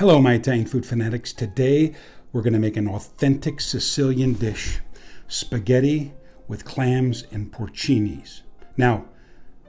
Hello, my Italian food fanatics. Today, we're going to make an authentic Sicilian dish, spaghetti with clams and porcinis. Now,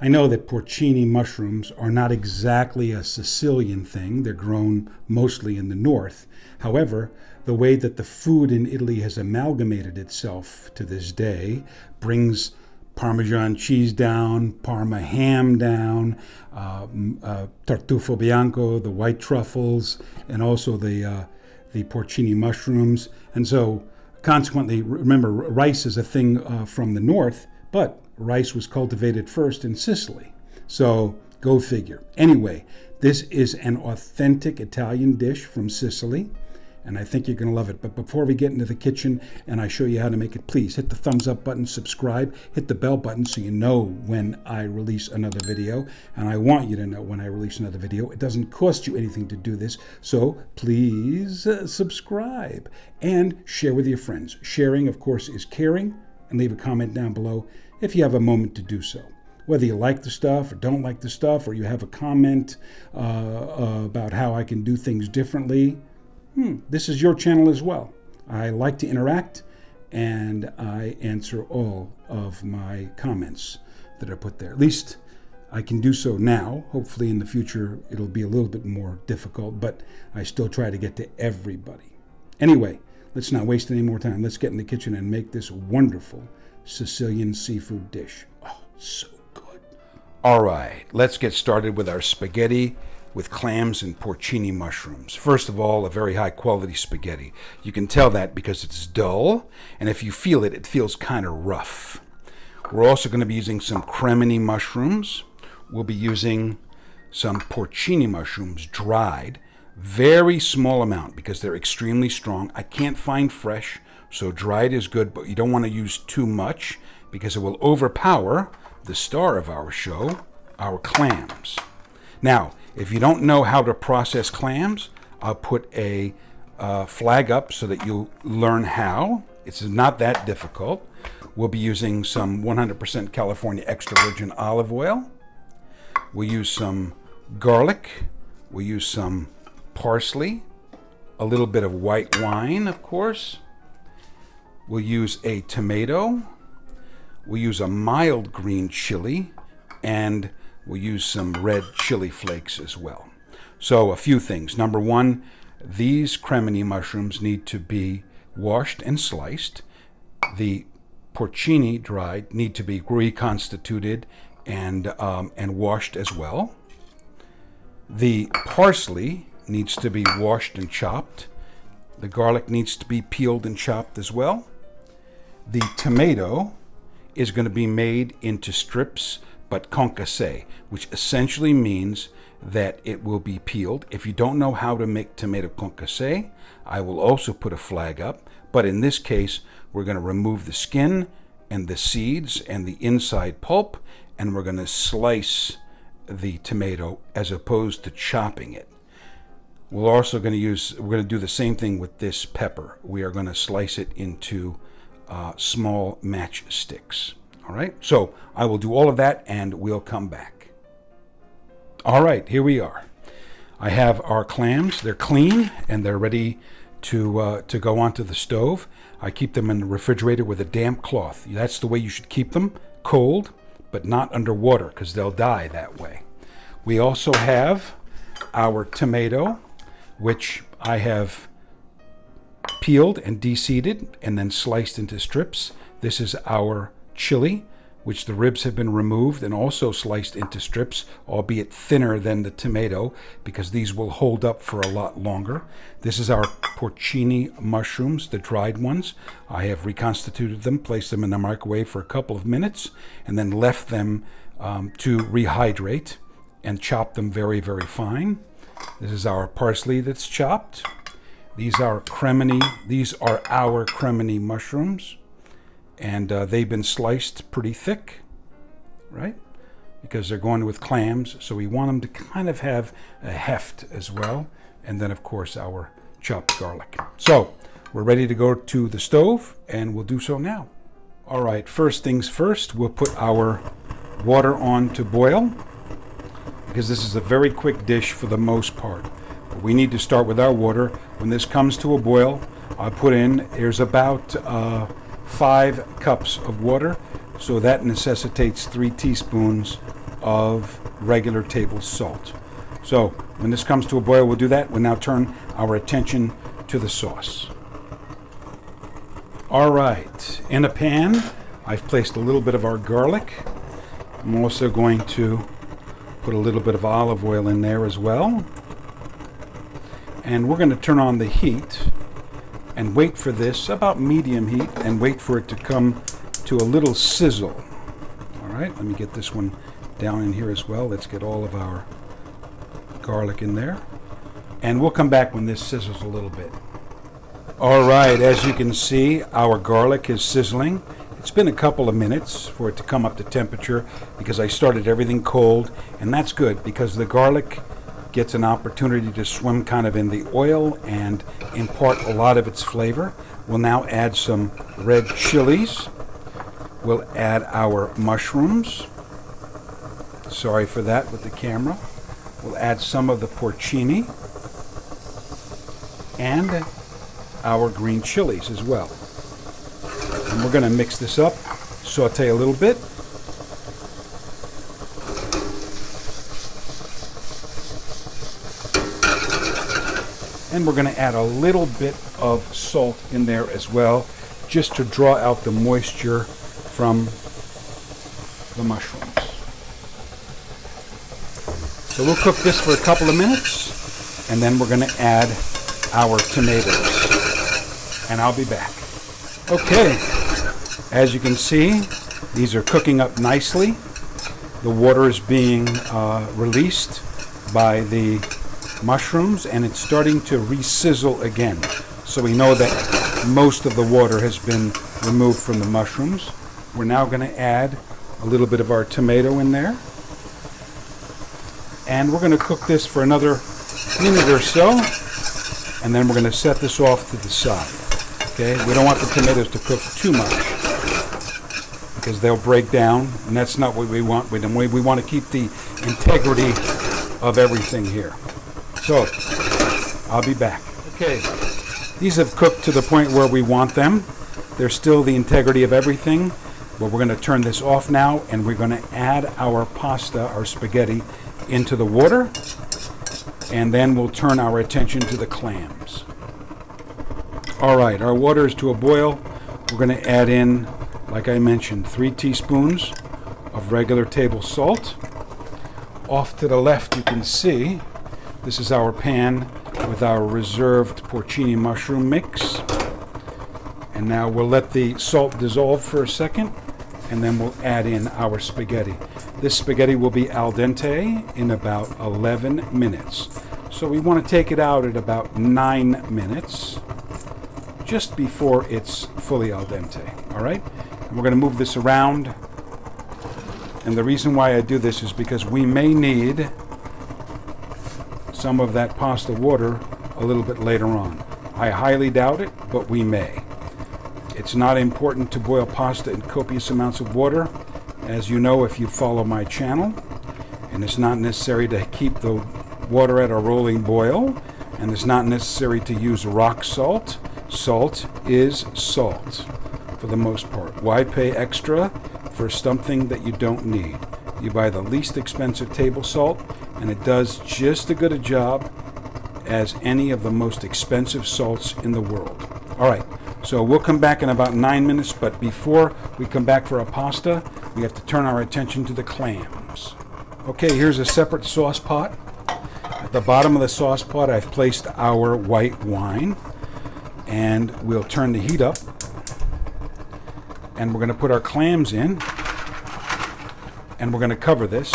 I know that porcini mushrooms are not exactly a Sicilian thing. They're grown mostly in the north. However, the way that the food in Italy has amalgamated itself to this day brings Parmesan cheese down, Parma ham down, tartufo bianco, the white truffles, and also the porcini mushrooms. And so, consequently, remember, rice is a thing from the north, but rice was cultivated first in Sicily. So, go figure. Anyway, this is an authentic Italian dish from Sicily, and I think you're going to love it. But before we get into the kitchen and I show you how to make it, please hit the thumbs up button, subscribe, hit the bell button so you know when I release another video. And I want you to know when I release another video. It doesn't cost you anything to do this, so please subscribe and share with your friends. Sharing, of course, is caring, and leave a comment down below if you have a moment to do so. Whether you like the stuff or don't like the stuff, or you have a comment about how I can do things differently, this is your channel as well. I like to interact, and I answer all of my comments that are put there. At least I can do so now. Hopefully in the future it'll be a little bit more difficult, but I still try to get to everybody. Anyway, let's not waste any more time. Let's get in the kitchen and make this wonderful Sicilian seafood dish. Oh, so good. All right, let's get started with our spaghetti with clams and porcini mushrooms. First of all, a very high quality spaghetti. You can tell that because it's dull, and if you feel it, it feels kind of rough. We're also going to be using some Cremini mushrooms. We'll be using some porcini mushrooms dried. Very small amount because they're extremely strong. I can't find fresh, so dried is good, but you don't want to use too much because it will overpower the star of our show, our clams. Now, if you don't know how to process clams, I'll put a flag up so that you'll learn how. It's not that difficult. We'll be using some 100% California extra virgin olive oil. We'll use some garlic. We'll use some parsley. A little bit of white wine, of course. We'll use a tomato. We'll use a mild green chili, and we'll use some red chili flakes as well. So a few things. Number one, these Cremini mushrooms need to be washed and sliced. The porcini dried need to be reconstituted and washed as well. The parsley needs to be washed and chopped. The garlic needs to be peeled and chopped as well. The tomato is going to be made into strips, but concasse, which essentially means that it will be peeled. If you don't know how to make tomato concasse, I will also put a flag up, but in this case, we're going to remove the skin and the seeds and the inside pulp, and we're going to slice the tomato as opposed to chopping it. We're also going to do the same thing with this pepper. We are going to slice it into small matchsticks. All right, so I will do all of that and we'll come back. All right, here we are. I have our clams. They're clean and they're ready to go onto the stove. I keep them in the refrigerator with a damp cloth. That's the way you should keep them, cold, but not under water because they'll die that way. We also have our tomato, which I have peeled and de-seeded and then sliced into strips. This is our chili, which the ribs have been removed and also sliced into strips, albeit thinner than the tomato, because these will hold up for a lot longer. This is our porcini mushrooms, the dried ones. I have reconstituted them, placed them in the microwave for a couple of minutes, and then left them to rehydrate and chopped them very, very fine. This is our parsley that's chopped. These are Cremini. These are our Cremini mushrooms. And they've been sliced pretty thick, right? Because they're going with clams, so we want them to kind of have a heft as well. And then, of course, our chopped garlic. So we're ready to go to the stove, and we'll do so now. All right, first things first, we'll put our water on to boil, because this is a very quick dish for the most part. We need to start with our water. When this comes to a boil, I'll put in, there's about 5 cups of water, so that necessitates 3 teaspoons of regular table salt. So when this comes to a boil, we'll do that. We'll now turn our attention to the sauce. All right, in a pan, I've placed a little bit of our garlic. I'm also going to put a little bit of olive oil in there as well. And we're going to turn on the heat and wait for this, about medium heat, and wait for it to come to a little sizzle. All right, let me get this one down in here as well. Let's get all of our garlic in there. And we'll come back when this sizzles a little bit. All right, as you can see, our garlic is sizzling. It's been a couple of minutes for it to come up to temperature because I started everything cold, and that's good because the garlic gets an opportunity to swim kind of in the oil and impart a lot of its flavor. We'll now add some red chilies. We'll add our mushrooms. Sorry for that with the camera. We'll add some of the porcini and our green chilies as well. And we're going to mix this up, saute a little bit. And we're going to add a little bit of salt in there as well, just to draw out the moisture from the mushrooms. So we'll cook this for a couple of minutes, and then we're going to add our tomatoes. And I'll be back. Okay, as you can see, these are cooking up nicely. The water is being released by the mushrooms, and it's starting to re-sizzle again. So we know that most of the water has been removed from the mushrooms. We're now going to add a little bit of our tomato in there. And we're going to cook this for another minute or so, and then we're going to set this off to the side. Okay, we don't want the tomatoes to cook too much because they'll break down, and that's not what we want. We want to keep the integrity of everything here. So, I'll be back. Okay, these have cooked to the point where we want them. There's still the integrity of everything, but we're going to turn this off now, and we're going to add our pasta, our spaghetti, into the water, and then we'll turn our attention to the clams. All right, our water is to a boil. We're going to add in, like I mentioned, 3 teaspoons of regular table salt. Off to the left, you can see this is our pan with our reserved porcini mushroom mix. And now we'll let the salt dissolve for a second, and then we'll add in our spaghetti. This spaghetti will be al dente in about 11 minutes. So we want to take it out at about 9 minutes, just before it's fully al dente. All right? And we're going to move this around. And the reason why I do this is because we may need some of that pasta water a little bit later on. I highly doubt it, but we may. It's not important to boil pasta in copious amounts of water, as you know if you follow my channel, and it's not necessary to keep the water at a rolling boil, and it's not necessary to use rock salt. Salt is salt for the most part. Why pay extra for something that you don't need? You buy the least expensive table salt, and it does just as good a job as any of the most expensive salts in the world. All right, so we'll come back in about 9 minutes, but before we come back for our pasta, we have to turn our attention to the clams. Okay, here's a separate sauce pot. At the bottom of the sauce pot, I've placed our white wine, and we'll turn the heat up, and we're going to put our clams in, and we're going to cover this,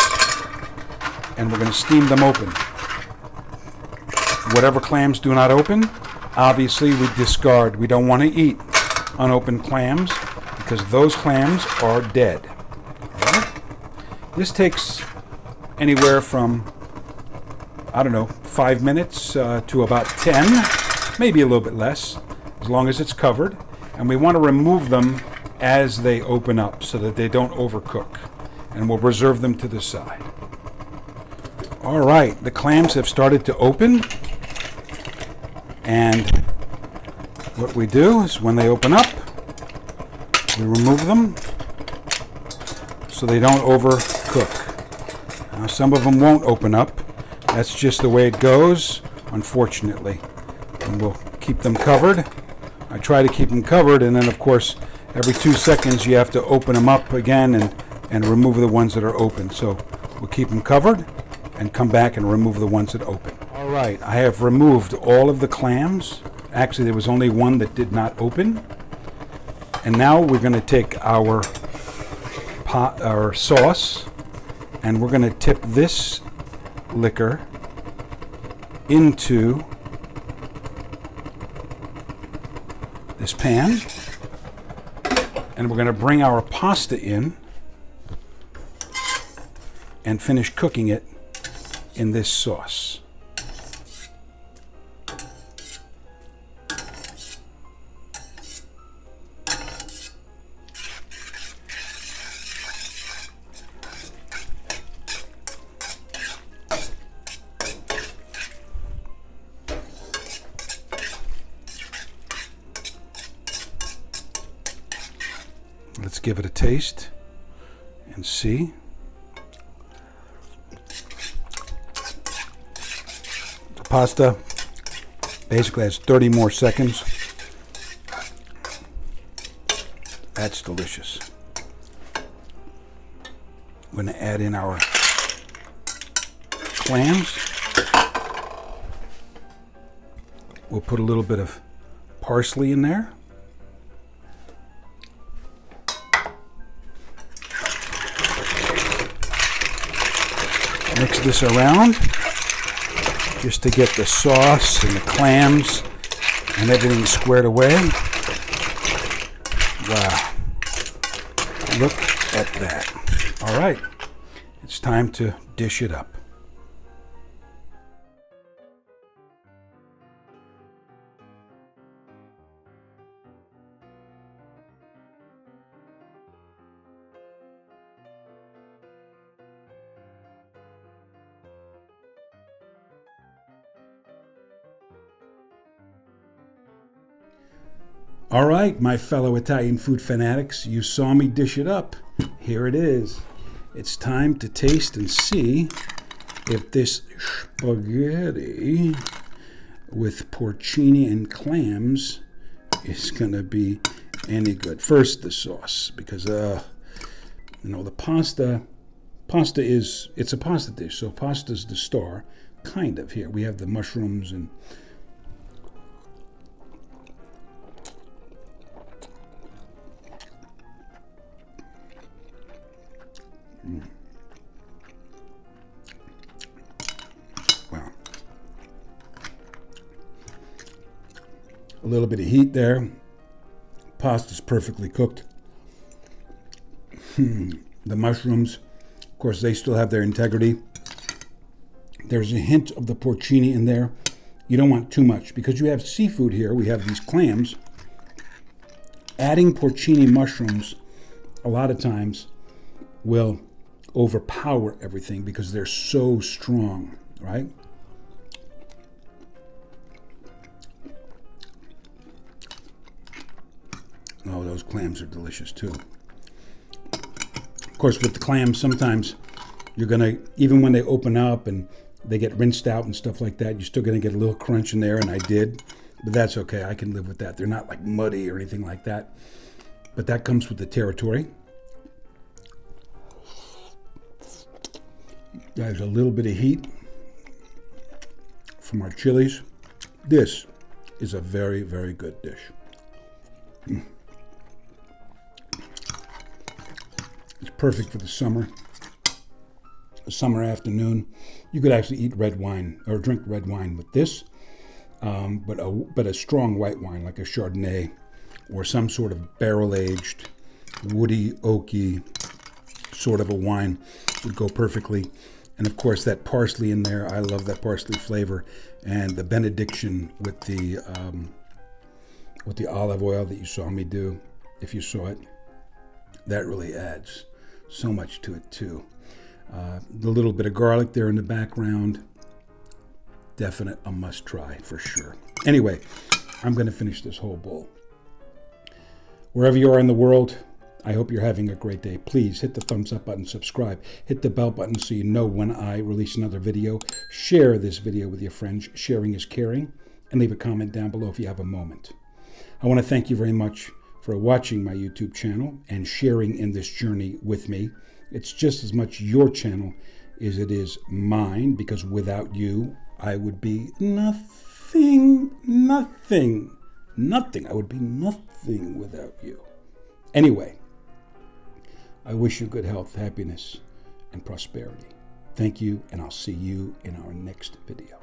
and we're going to steam them open. Whatever clams do not open, obviously we discard. We don't want to eat unopened clams because those clams are dead. All right? This takes anywhere from, 5 minutes to about 10, maybe a little bit less, as long as it's covered. And we want to remove them as they open up so that they don't overcook. And we'll reserve them to the side. All right, the clams have started to open. And what we do is when they open up, we remove them so they don't overcook. Now, some of them won't open up. That's just the way it goes, unfortunately. And we'll keep them covered. I try to keep them covered, and then of course every 2 seconds you have to open them up again and remove the ones that are open. So we'll keep them covered and come back and remove the ones that open. All right, I have removed all of the clams. Actually, there was only one that did not open. And now we're going to take our sauce, and we're going to tip this liquor into this pan, and we're going to bring our pasta in and finish cooking it in this sauce. Let's give it a taste and see. The pasta basically has 30 more seconds. That's delicious. I'm going to add in our clams. We'll put a little bit of parsley in there. Mix this around just to get the sauce and the clams and everything squared away. Wow. Look at that. All right. It's time to dish it up. All right, my fellow Italian food fanatics, you saw me dish it up. Here it is. It's time to taste and see if this spaghetti with porcini and clams is going to be any good. First, the sauce, because, the pasta is, it's a pasta dish, so pasta's the star, kind of. Here, we have the mushrooms and wow. A little bit of heat there. Pasta's perfectly cooked. The mushrooms, of course, they still have their integrity. There's a hint of the porcini in there. You don't want too much because you have seafood here. We have these clams. Adding porcini mushrooms a lot of times will overpower everything because they're so strong, right? Oh, those clams are delicious too. Of course, with the clams, sometimes you're gonna, even when they open up and they get rinsed out and stuff like that, you're still gonna get a little crunch in there, and I did, but that's okay. I can live with that. They're not like muddy or anything like that, but that comes with the territory. There's a little bit of heat from our chilies. This is a very, very good dish. It's perfect for the summer. A summer afternoon. You could actually eat red wine or drink red wine with this, but a strong white wine like a Chardonnay or some sort of barrel-aged, woody, oaky sort of a wine would go perfectly. And of course, that parsley in there, I love that parsley flavor, and the benediction with the olive oil that you saw me do, if you saw it, that really adds so much to it too. The little bit of garlic there in the background, definite a must try for sure. Anyway, I'm going to finish this whole bowl. Wherever you are in the world, I hope you're having a great day. Please hit the thumbs up button, subscribe, hit the bell button so you know when I release another video. Share this video with your friends. Sharing is caring. And leave a comment down below if you have a moment. I want to thank you very much for watching my YouTube channel and sharing in this journey with me. It's just as much your channel as it is mine, because without you, I would be nothing. I would be nothing without you. Anyway, I wish you good health, happiness, and prosperity. Thank you, and I'll see you in our next video.